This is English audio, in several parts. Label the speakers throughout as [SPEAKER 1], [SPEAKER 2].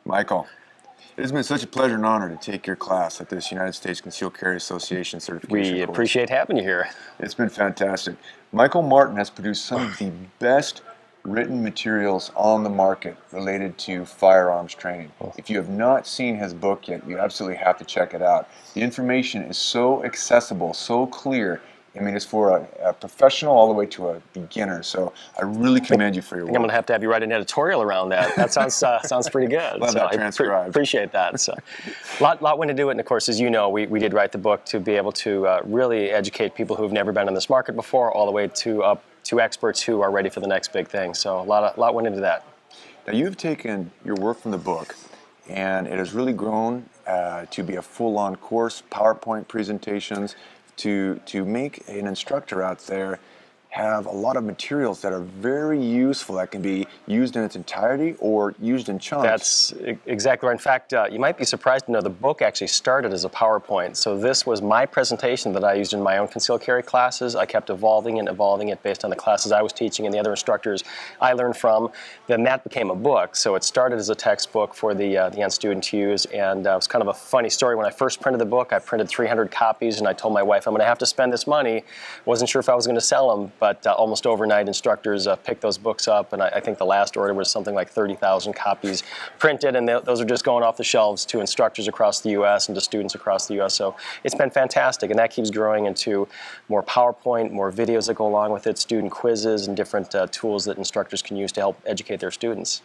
[SPEAKER 1] Michael, it has been such a pleasure and honor to take your class at this United States Concealed Carry Association certification
[SPEAKER 2] We
[SPEAKER 1] course.
[SPEAKER 2] appreciate having you here.
[SPEAKER 1] It's been fantastic. Michael Martin has produced some of the best written materials on the market related to firearms training. If you have not seen his book yet, you absolutely have to check it out. The information is so accessible, so clear. I mean, it's for a professional all the way to a beginner. So I really commend you for your
[SPEAKER 2] I think
[SPEAKER 1] work.
[SPEAKER 2] I'm going to have you write an editorial around that. That sounds pretty good.
[SPEAKER 1] Love that transcribed.
[SPEAKER 2] I appreciate that. So, lot went into it, and of course, as you know, we did write the book to be able to really educate people who have never been in this market before, all the way to up to experts who are ready for the next big thing. So a lot went into that.
[SPEAKER 1] Now you've taken your work from the book, and it has really grown to be a full-on course, PowerPoint presentations, to make an instructor out there have a lot of materials that are very useful, that can be used in its entirety or used in chunks.
[SPEAKER 2] That's exactly right. In fact, you might be surprised to know the book actually started as a PowerPoint. So this was my presentation that I used in my own concealed carry classes. I kept evolving it based on the classes I was teaching and the other instructors I learned from. Then that became a book. So it started as a textbook for the end student to use, and it was kind of a funny story. When I first printed the book, I printed 300 copies, and I told my wife, I'm going to have to spend this money. Wasn't sure if I was going to sell them, but almost overnight, instructors picked those books up, and I think the last order was something like 30,000 copies printed, and those are just going off the shelves to instructors across the U.S. and to students across the U.S. So it's been fantastic, and that keeps growing into more PowerPoint, more videos that go along with it, student quizzes, and different tools that instructors can use to help educate their students.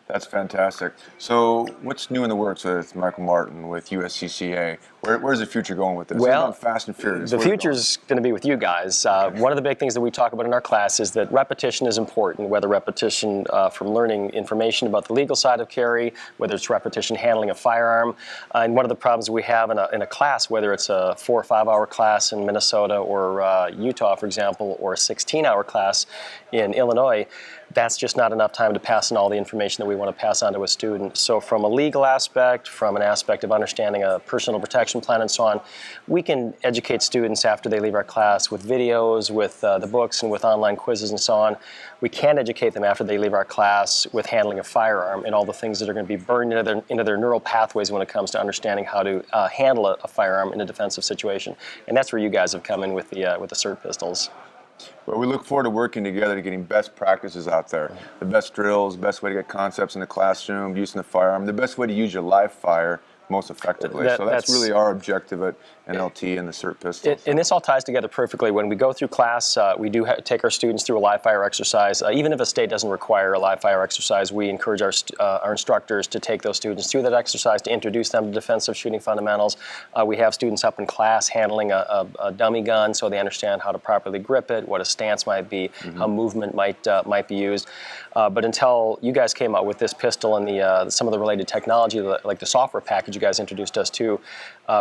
[SPEAKER 1] That's fantastic. So what's new in the works with Michael Martin, with USCCA? Where's the future going with this?
[SPEAKER 2] Well,
[SPEAKER 1] Fast and Furious.
[SPEAKER 2] The future's going to be with you guys. One of the big things that we talk about in our class is that repetition is important, whether repetition from learning information about the legal side of carry, whether it's repetition handling a firearm. And one of the problems we have in a class, whether it's a 4 or 5 hour class in Minnesota or Utah, for example, or a 16-hour class in Illinois, that's just not enough time to pass on all the information that we want to pass on to a student. So from a legal aspect, from an aspect of understanding a personal protection plan and so on, we can educate students after they leave our class with videos, with the books, and with online quizzes and so on. We can educate them after they leave our class with handling a firearm and all the things that are going to be burned into their neural pathways when it comes to understanding how to handle a firearm in a defensive situation. And that's where you guys have come in with the SIRT pistols.
[SPEAKER 1] Well, we look forward to working together to getting best practices out there. The best drills, the best way to get concepts in the classroom, using the firearm, the best way to use your live fire most effectively. So that's really our objective at NLT and the SIRT pistols.
[SPEAKER 2] And this all ties together perfectly. When we go through class, we do take our students through a live fire exercise. Even if a state doesn't require a live fire exercise, we encourage our instructors to take those students through that exercise to introduce them to defensive shooting fundamentals. We have students up in class handling a dummy gun so they understand how to properly grip it, what a stance might be, how movement might be used. But until you guys came out with this pistol and some of the related technology, like the software package you guys introduced us to,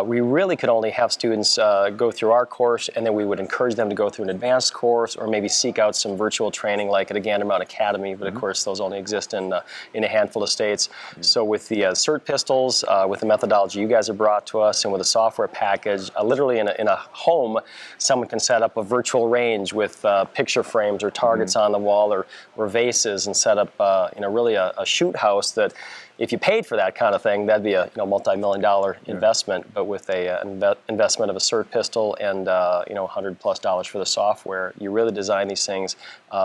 [SPEAKER 2] we really could only have students go through our course, and then we would encourage them to go through an advanced course or maybe seek out some virtual training like at a Gandermount Academy, but of course those only exist in a handful of states. So with the SIRT pistols, with the methodology you guys have brought to us, and with a software package, literally in a home, someone can set up a virtual range with picture frames or targets on the wall or vases, and set up really a shoot house that, if you paid for that kind of thing, that'd be a multi-million-dollar investment. But with an investment of a SIRT pistol and $100+ for the software, you really design these things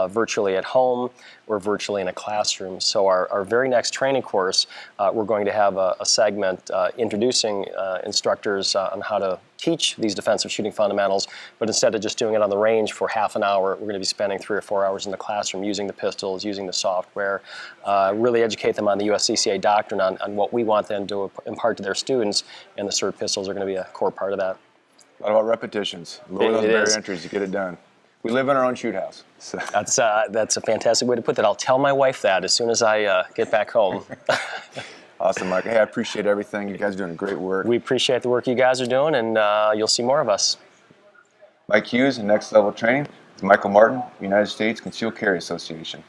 [SPEAKER 2] virtually at home or virtually in a classroom. So our very next training course, we're going to have a segment introducing instructors on how to teach these defensive shooting fundamentals, but instead of just doing it on the range for half an hour, we're going to be spending 3 or 4 hours in the classroom using the pistols, using the software, really educate them on the USCCA doctrine, on what we want them to impart to their students, and the SIRT pistols are going to be a core part of that.
[SPEAKER 1] A lot about repetitions. Lower those barrier entries to get it done. We live in our own shoot house. So.
[SPEAKER 2] That's a fantastic way to put that. I'll tell my wife that as soon as I get back home.
[SPEAKER 1] Awesome, Mike. Hey, I appreciate everything. You guys are doing great work.
[SPEAKER 2] We appreciate the work you guys are doing, and you'll see more of us.
[SPEAKER 1] Mike Hughes, Next Level Training with Michael Martin, United States Concealed Carry Association.